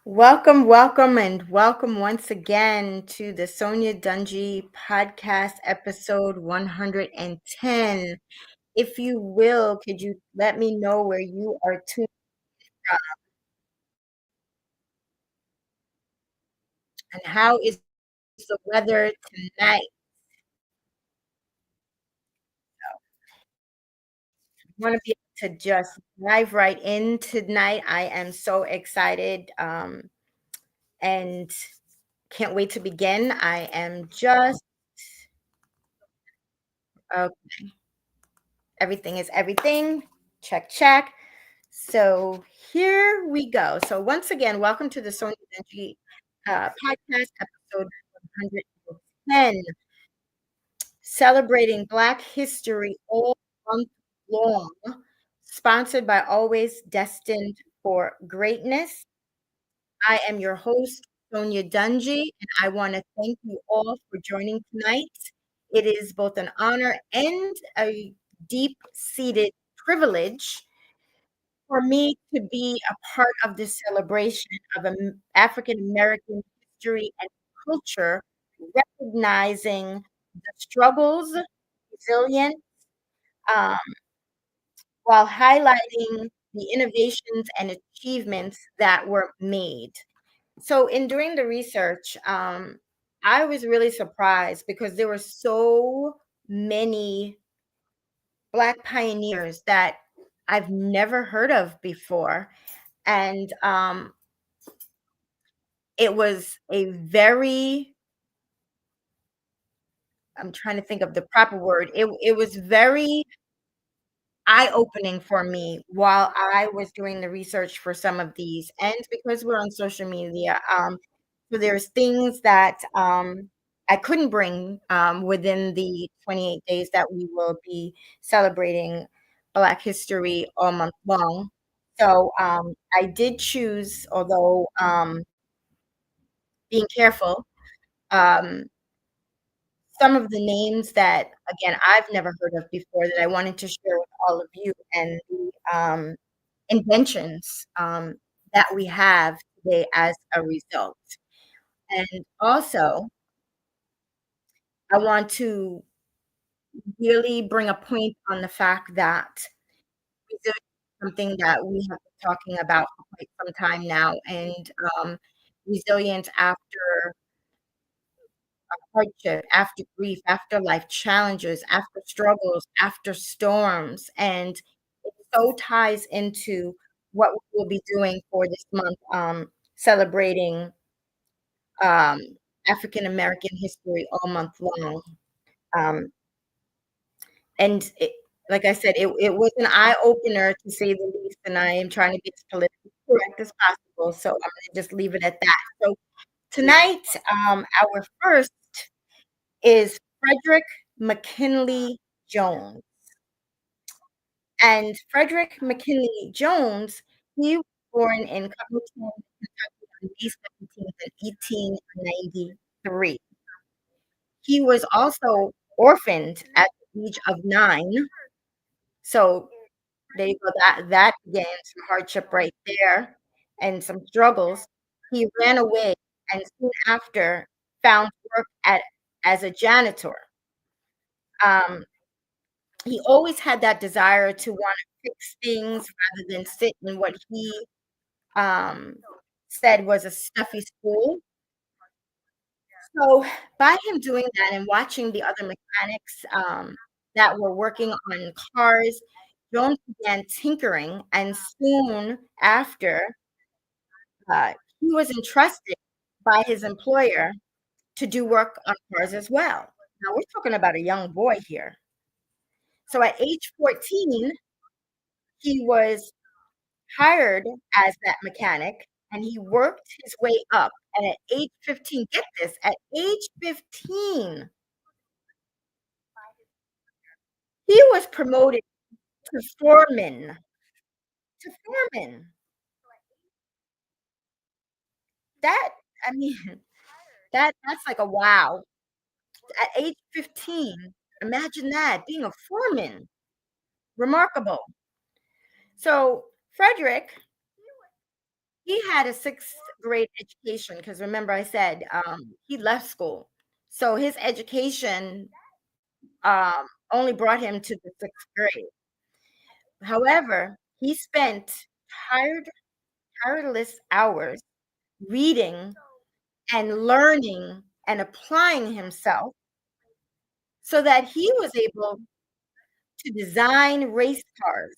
Welcome, welcome, and welcome once again to the Sonya Dungee podcast episode 110. If you will, could you let me know where you are tuned and how is the weather tonight? I want to be able to just dive right in tonight. I am so excited and can't wait to begin. I am just, uh, everything is everything. Check, check. So here we go. So once again, welcome to the Sonya Dungee podcast episode 110, celebrating Black history all month long, sponsored by Always Destined for Greatness. I am your host, Sonya Dungee, and I want to thank you all for joining tonight. It is both an honor and a deep-seated privilege for me to be a part of this celebration of African American history and culture, recognizing the struggles, resilience, um, while highlighting the innovations and achievements that were made. So, in doing the research, I was really surprised because there were so many Black pioneers that I've never heard of before. And it was a very I'm trying to think of the proper word. It was very eye-opening for me while I was doing the research for some of these, and because we're on social media, so there's things that, I couldn't bring, within the 28 days that we will be celebrating Black history all month long. So, I did choose, although, being careful, um some of the names that, again, I've never heard of before that I wanted to share with all of you and the, inventions, that we have today as a result. And also, I want to really bring a point on the fact that resilience is something that we have been talking about for quite some time now, and, resilience after hardship, after grief, after life challenges, after struggles, after storms, and it so ties into what we will be doing for this month, celebrating, um, African American history all month long, um, and like I said, it was an eye opener to say the least, and I am trying to be as politically correct as possible, so I'm gonna just leave it at that. So tonight, our first is Frederick McKinley Jones. And Frederick McKinley Jones, he was born in Covington, Kentucky on May 17th in 1893. He was also orphaned at the age of 9. So there you go. That began some hardship right there and some struggles. He ran away and soon after found work at as a janitor. Um, he always had that desire to wanna fix things rather than sit in what he, um, said was a stuffy school. So, by him doing that and watching the other mechanics, that were working on cars, Jones began tinkering, and soon after, he was entrusted by his employer to do work on cars as well. Now, we're talking about a young boy here. So, at age 14, he was hired as that mechanic, and he worked his way up, and at age 15, get this, at age 15, he was promoted to foreman, to foreman. That I mean, that's like a wow. At age 15, imagine that, being a foreman, remarkable. So, Frederick, He had a 6th grade education because remember I said, he left school. So his education, only brought him to the 6th grade. However, he spent tired tireless hours reading and learning and applying himself so that he was able to design race cars.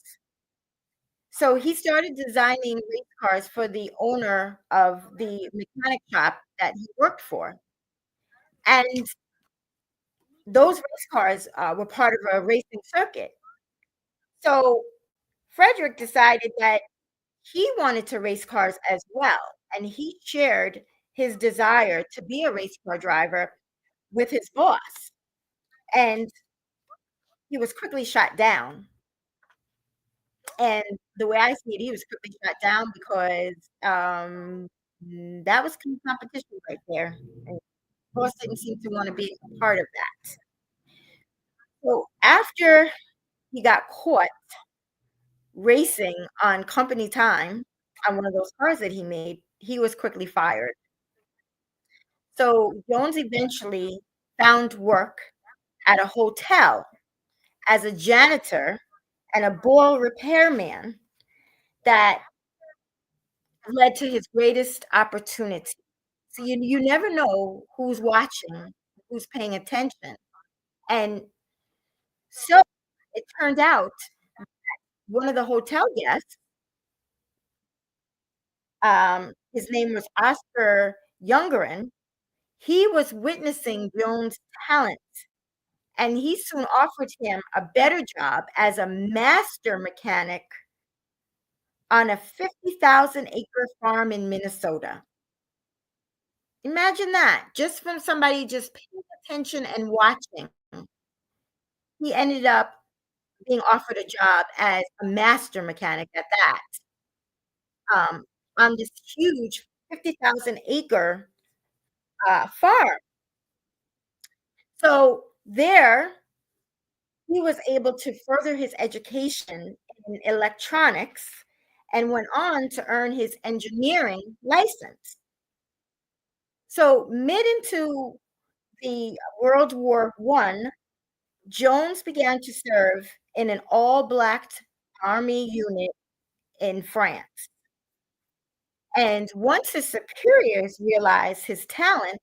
So he started designing race cars for the owner of the mechanic shop that he worked for. And those race cars were part of a racing circuit. So Frederick decided that he wanted to race cars as well. And he shared his desire to be a race car driver with his boss. And he was quickly shot down. And the way I see it, he was quickly shot down because that was competition right there. And boss didn't seem to want to be a part of that. So after he got caught racing on company time on one of those cars that he made, he was quickly fired. So Jones eventually found work at a hotel as a janitor and a boil repairman that led to his greatest opportunity. So you never know who's watching, who's paying attention. And so it turned out one of the hotel guests, his name was Oscar Youngeren, he was witnessing Jones' talent, and he soon offered him a better job as a master mechanic on a 50,000-acre farm in Minnesota. Imagine that, just from somebody just paying attention and watching. He ended up being offered a job as a master mechanic at that, on this huge 50,000-acre, farm. So there, he was able to further his education in electronics and went on to earn his engineering license. So mid into the World War I, Jones began to serve in an all-black army unit in France. And once his superiors realized his talent,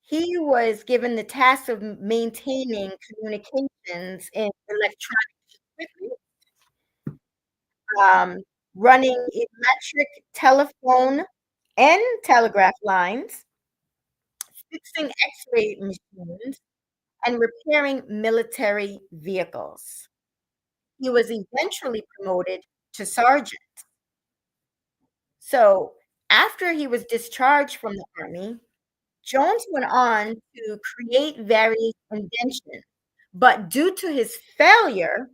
he was given the task of maintaining communications in electronic equipment, um, running electric telephone and telegraph lines, fixing X-ray machines, and repairing military vehicles. He was eventually promoted to sergeant. So after he was discharged from the army, Jones went on to create various inventions, but due to his failure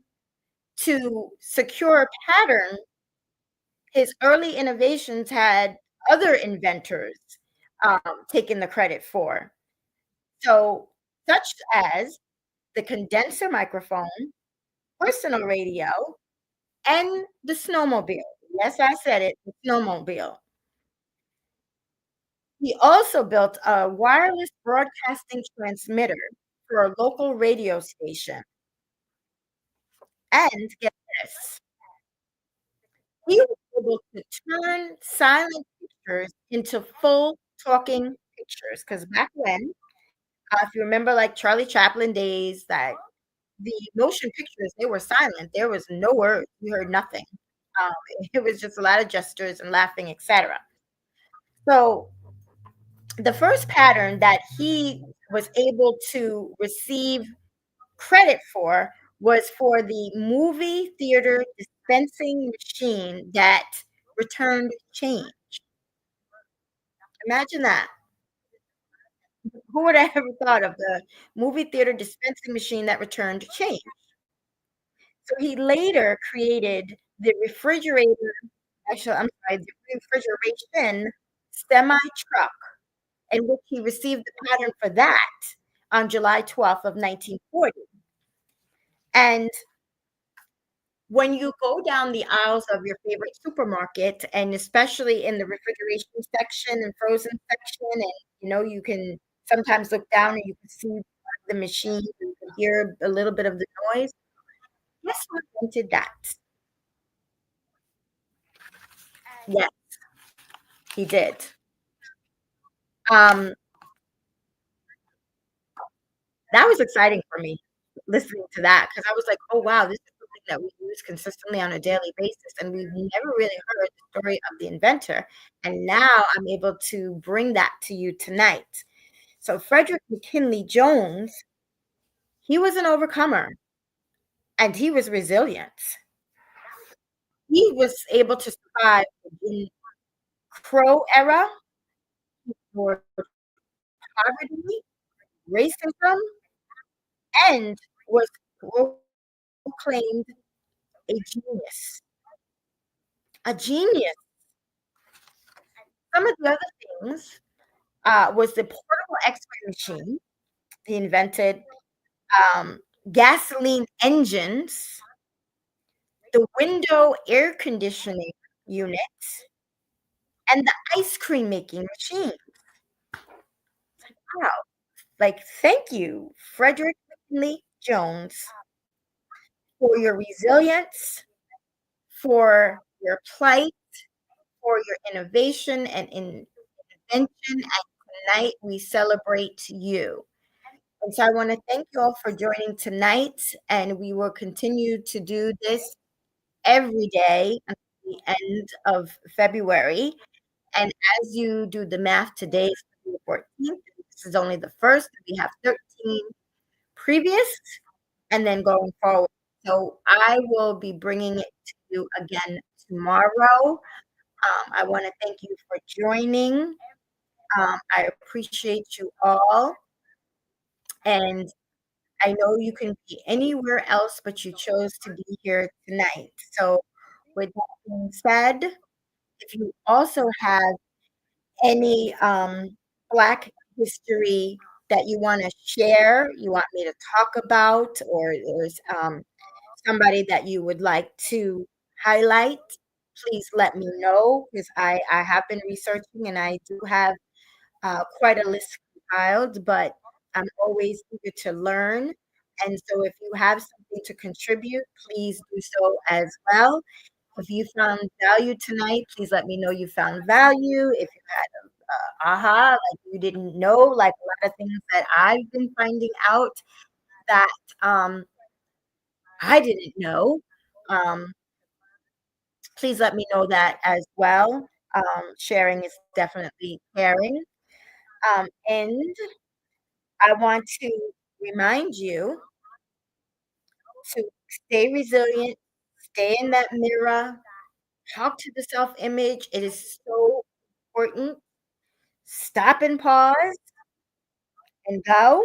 to secure a pattern, his early innovations had other inventors taken the credit for. So, such as the condenser microphone, personal radio, and the snowmobile. Yes, I said it, the snowmobile. He also built a wireless broadcasting transmitter for a local radio station. And get this, he was able to turn silent pictures into full talking pictures. Because back when, if you remember, like Charlie Chaplin days, that the motion pictures, they were silent. There was no words. You heard nothing. Um, it was just a lot of gestures and laughing, etc. So the first pattern that he was able to receive credit for was for the movie theater dispensing machine that returned change. Imagine that. Who would have ever thought of the movie theater dispensing machine that returned change? So he later created the refrigerator, actually, I'm sorry, the refrigeration semi truck, in which he received the pattern for that on July 12th of 1940. And When you go down the aisles of your favorite supermarket, and especially in the refrigeration section and frozen section, and you can sometimes look down and you can see the machine, and you can hear a little bit of the noise. Guess who invented that? Yes, he did. Um, that was exciting for me listening to that because I was like, "Oh, wow, this is something that we use consistently on a daily basis, and we've never really heard the story of the inventor." And now I'm able to bring that to you tonight. So Frederick McKinley Jones, he was an overcomer and he was resilient. He was able to survive the Crow era, for poverty, racism, and was proclaimed a genius. A genius. Some of the other things was the portable X-ray machine. He invented um, gasoline engines, the window air conditioning unit, and the ice cream making machine. Wow. Like, thank you, Frederick McKinley Jones, for your resilience, for your plight, for your innovation and invention. And tonight we celebrate you. And so I want to thank you all for joining tonight. And we will continue to do this every day until the end of February. And as you do the math, today is the 14th. This is only the first. We have 13 previous and then going forward. So I will be bringing it to you again tomorrow. I want to thank you for joining. I appreciate you all. And I know you can be anywhere else, but you chose to be here tonight. So, with that being said, if you also have any Black history that you want to share, you want me to talk about, or there's somebody that you would like to highlight, please let me know because I have been researching and I do have quite a list compiled, but I'm always eager to learn. And so if you have something to contribute, please do so as well. If you found value tonight, please let me know you found value. If you had aha, like you didn't know, like a lot of things that I've been finding out that I didn't know. Um, please let me know that as well. Sharing is definitely caring. And I want to remind you to stay resilient, stay in that mirror, talk to the self image. It is so important. Stop and pause and go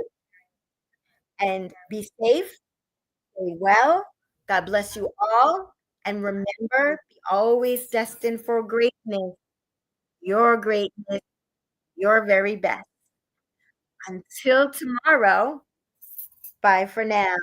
and be safe, stay well. God bless you all. And remember, be always destined for greatness, your greatness, your very best. Until tomorrow, bye for now.